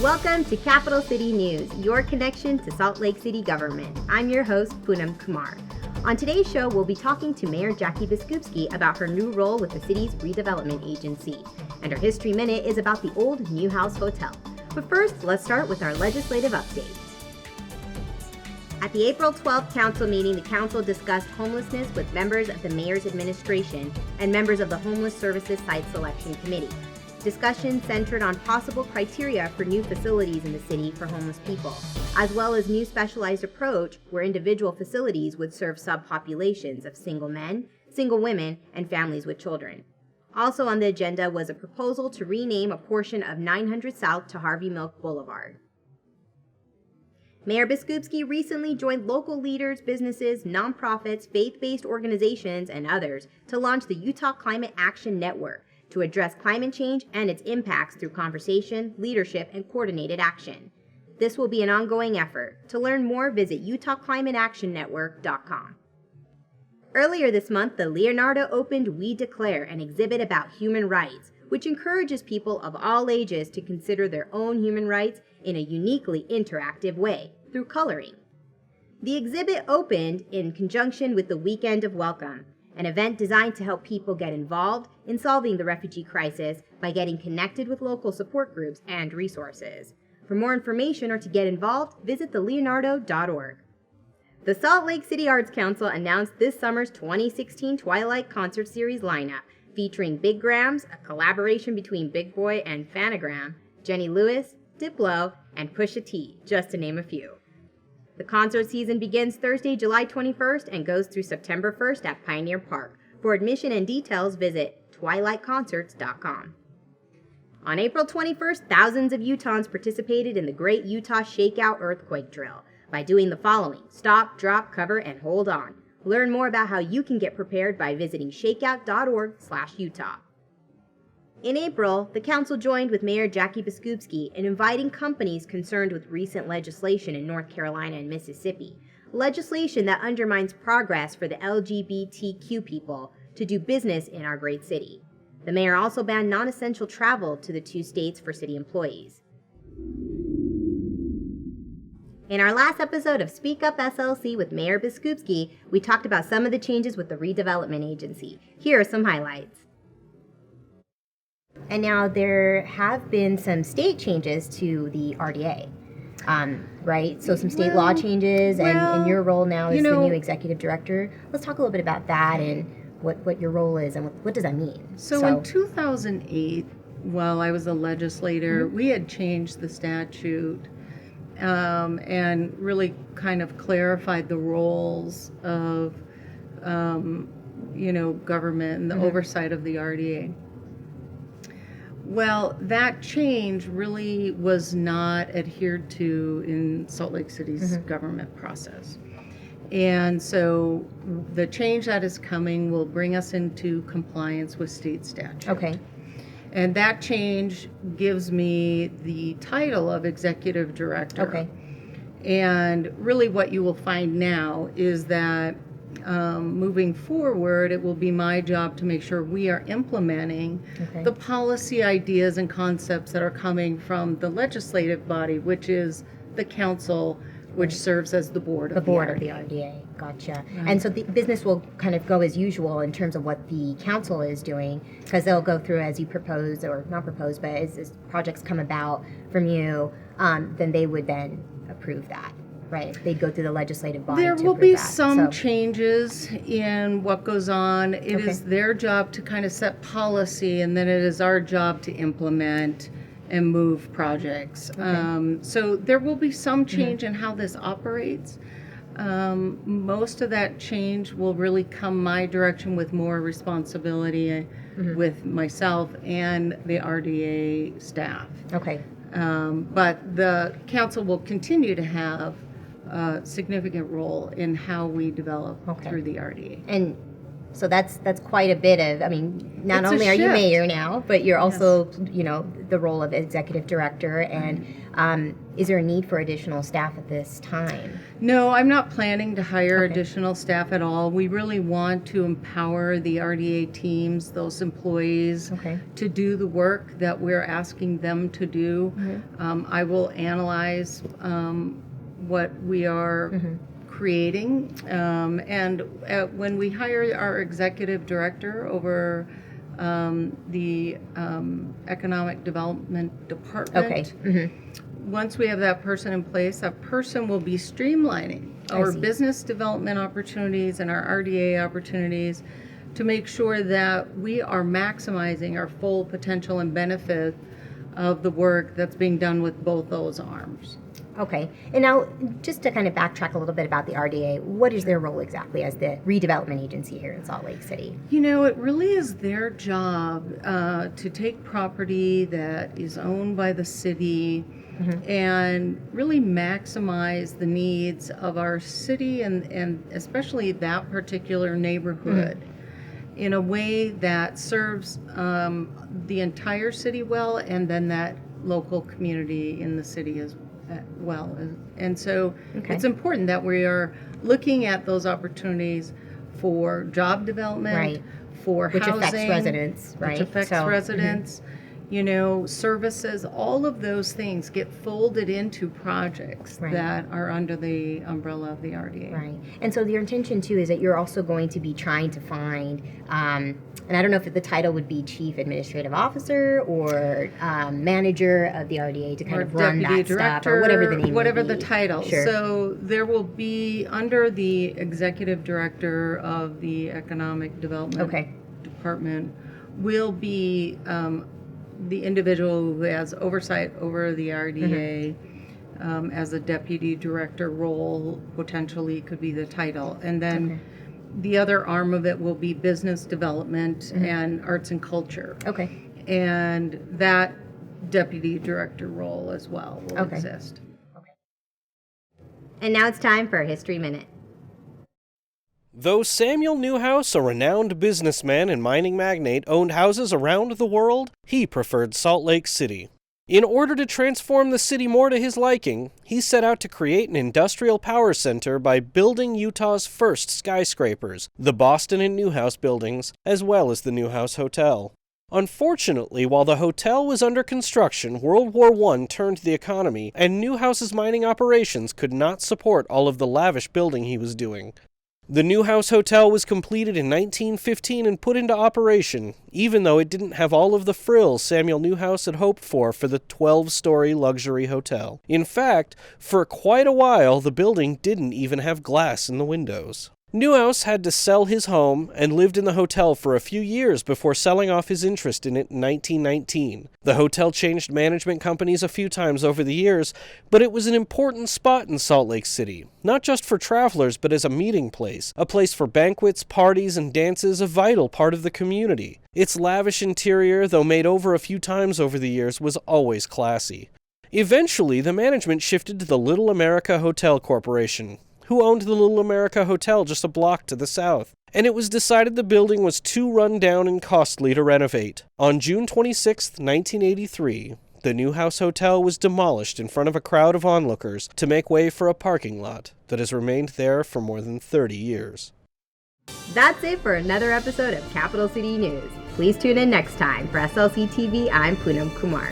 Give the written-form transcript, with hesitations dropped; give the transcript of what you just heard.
Welcome to Capital City News, your connection to Salt Lake City government. I'm your host, Poonam Kumar. On today's show, we'll be talking to Mayor Jackie Biskupski about her new role with the city's Redevelopment Agency. And our History Minute is about the old Newhouse Hotel. But first, let's start with our legislative updates. At the April 12th council meeting, the council discussed homelessness with members of the mayor's administration and members of the Homeless Services Site Selection Committee. Discussion centered on possible criteria for new facilities in the city for homeless people, as well as new specialized approach where individual facilities would serve subpopulations of single men, single women, and families with children. Also on the agenda was a proposal to rename a portion of 900 South to Harvey Milk Boulevard. Mayor Biskupski recently joined local leaders, businesses, nonprofits, faith-based organizations, and others to launch the Utah Climate Action Network to address climate change and its impacts through conversation, leadership, and coordinated action. This will be an ongoing effort. To learn more, visit utahclimateactionnetwork.com. Earlier this month, the Leonardo opened We Declare, an exhibit about human rights, which encourages people of all ages to consider their own human rights in a uniquely interactive way, through coloring. The exhibit opened in conjunction with the Weekend of Welcome, an event designed to help people get involved in solving the refugee crisis by getting connected with local support groups and resources. For more information or to get involved, visit theleonardo.org. The Salt Lake City Arts Council announced this summer's 2016 Twilight Concert Series lineup, featuring Big Grams, a collaboration between Big Boy and Phanagram, Jenny Lewis, Diplo, and Pusha T, just to name a few. The concert season begins Thursday, July 21st and goes through September 1st at Pioneer Park. For admission and details, visit twilightconcerts.com. On April 21st, thousands of Utahns participated in the Great Utah Shakeout Earthquake Drill by doing the following: stop, drop, cover, and hold on. Learn more about how you can get prepared by visiting shakeout.org/Utah. In April, the council joined with Mayor Jackie Biskupski in inviting companies concerned with recent legislation in North Carolina and Mississippi, legislation that undermines progress for the LGBTQ people to do business in our great city. The mayor also banned non-essential travel to the two states for city employees. In our last episode of Speak Up SLC with Mayor Biskupski, we talked about some of the changes with the Redevelopment Agency. Here are some highlights. And now there have been some state changes to the RDA, right? So some state law changes, and your role now is the new executive director. Let's talk a little bit about that and what your role is and what does that mean? So in 2008, while I was a legislator, we had changed the statute and really kind of clarified the roles of, government and the oversight of the RDA. Well, that change really was not adhered to in Salt Lake City's government process. And so the change that is coming will bring us into compliance with state statute. Okay. And that change gives me the title of executive director. Okay. And really what you will find now is that moving forward, it will be my job to make sure we are implementing the policy ideas and concepts that are coming from the legislative body, which is the council, which serves as the board of the RDA. Gotcha. Right. And so the business will kind of go as usual in terms of what the council is doing, because they'll go through as you propose, or not propose, but as projects come about from you, then they would then approve that. Right, they'd go through the legislative body. There will be some changes in what goes on. It is their job to kind of set policy, and then it is our job to implement and move projects. So there will be some change in how this operates. Most of that change will really come my direction with more responsibility with myself and the RDA staff. Okay. But the council will continue to have a significant role in how we develop through the RDA. And So that's quite a bit of, I mean, not It's a only are you shift. mayor now, but you're also, the role of executive director. And is there a need for additional staff at this time? No, I'm not planning to hire Okay. additional staff at all. We really want to empower the RDA teams, those employees, Okay. to do the work that we're asking them to do. I will analyze what we are creating, and when we hire our executive director over the economic development department, once we have that person in place, that person will be streamlining our see. business development opportunities and our RDA opportunities to make sure that we are maximizing our full potential and benefit of the work that's being done with both those arms. Okay. And now, just to kind of backtrack a little bit about the RDA, what is their role exactly as the redevelopment agency here in Salt Lake City? It really is their job to take property that is owned by the city and really maximize the needs of our city and especially that particular neighborhood in a way that serves the entire city well, and then that local community in the city as well. And so it's important that we are looking at those opportunities for job development, for which housing, affects residents, right? which affects residents, services. All of those things get folded into projects that are under the umbrella of the RDA. Right. And so your intention, too, is that you're also going to be trying to find, and I don't know if the title would be Chief Administrative Officer or Manager of the RDA to kind of run Deputy that Director, stuff, or whatever the name whatever may the be. title. Sure. So there will be, under the Executive Director of the Economic Development Department, will be the individual who has oversight over the RDA. As a deputy director role, potentially could be the title. And then the other arm of it will be business development and arts and culture. And that deputy director role as well will exist. And now it's time for a History Minute. Though Samuel Newhouse, a renowned businessman and mining magnate, owned houses around the world, he preferred Salt Lake City. In order to transform the city more to his liking, he set out to create an industrial power center by building Utah's first skyscrapers, the Boston and Newhouse buildings, as well as the Newhouse Hotel. Unfortunately, while the hotel was under construction, World War I turned the economy, and Newhouse's mining operations could not support all of the lavish building he was doing. The Newhouse Hotel was completed in 1915 and put into operation, even though it didn't have all of the frills Samuel Newhouse had hoped for the 12-story luxury hotel. In fact, for quite a while, the building didn't even have glass in the windows. Newhouse had to sell his home and lived in the hotel for a few years before selling off his interest in it in 1919. The hotel changed management companies a few times over the years, but it was an important spot in Salt Lake City, not just for travelers but as a meeting place, a place for banquets, parties, and dances, a vital part of the community. Its lavish interior, though made over a few times over the years, was always classy. Eventually, the management shifted to the Little America Hotel Corporation, who owned the Little America Hotel just a block to the south, and it was decided the building was too run down and costly to renovate. On June 26, 1983, the Newhouse Hotel was demolished in front of a crowd of onlookers to make way for a parking lot that has remained there for more than 30 years. That's it for another episode of Capital City News. Please tune in next time. For SLC TV, I'm Poonam Kumar.